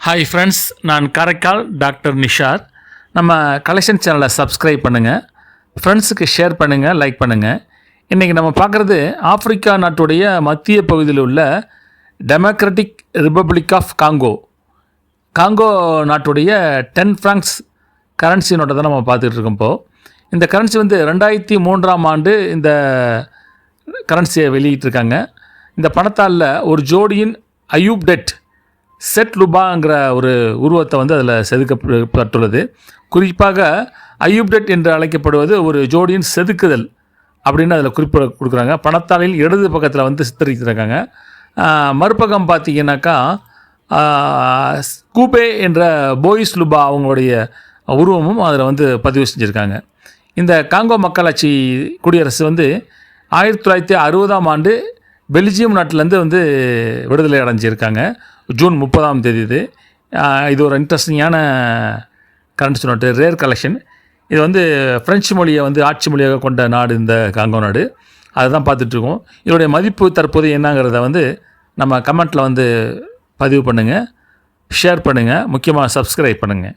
Hi friends, நான் Karaikal doctor Nishat. நம்ம collection சேனலை சப்ஸ்கிரைப் பண்ணுங்கள், ஃப்ரெண்ட்ஸுக்கு ஷேர் பண்ணுங்கள், லைக் பண்ணுங்கள். இன்றைக்கி நம்ம பார்க்குறது ஆப்பிரிக்கா நாட்டுடைய மத்திய பகுதியில் உள்ள டெமோக்ராட்டிக் ரிப்பப்ளிக் ஆஃப் காங்கோ நாட்டுடைய 10 ஃப்ராங்க்ஸ் கரன்சி நோட்டை தான் நம்ம பார்த்துட்டு இருக்கோம். இப்போது இந்த கரன்சி 2003ஆம் ஆண்டு இந்த கரன்சியை வெளியிட்டிருக்காங்க. இந்த பணத்தால் ஒரு ஜோடியின் அயூப் டெட் செட் லுபாங்கிற ஒரு உருவத்தை அதில் செதுக்கப்பட்டுள்ளது. குறிப்பாக அயூப்டெட் என்று அழைக்கப்படுவது ஒரு ஜோடியின் செதுக்குதல் அப்படின்னு அதில் குறிப்பிட கொடுக்குறாங்க. பணத்தாளில் இடது பக்கத்தில் சித்தரித்திருக்காங்க. மறுபக்கம் பார்த்தீங்கன்னாக்கா கூபே என்ற போயிஸ் லுபா அவங்களுடைய உருவமும் அதில் பதிவு செஞ்சுருக்காங்க. இந்த காங்கோ மக்களாட்சி குடியரசு 1960ஆம் ஆண்டு பெல்ஜியம் நாட்டிலேருந்து விடுதலை அடைஞ்சிருக்காங்க. ஜூன் 30ஆம் தேதி இது ஒரு இன்ட்ரெஸ்டிங்கான கரன்சி நோட்டு, ரேர் கலெக்ஷன். இது ஃப்ரெஞ்சு மொழியை ஆட்சி மொழியாக கொண்ட நாடு இந்த காங்கோ நாடு. அதை தான் பார்த்துட்ருக்கோம். இதோடைய மதிப்பு தற்போது என்னங்கிறத நம்ம கமெண்ட்டில் பதிவு பண்ணுங்கள், ஷேர் பண்ணுங்கள், முக்கியமாக சப்ஸ்கிரைப் பண்ணுங்கள்.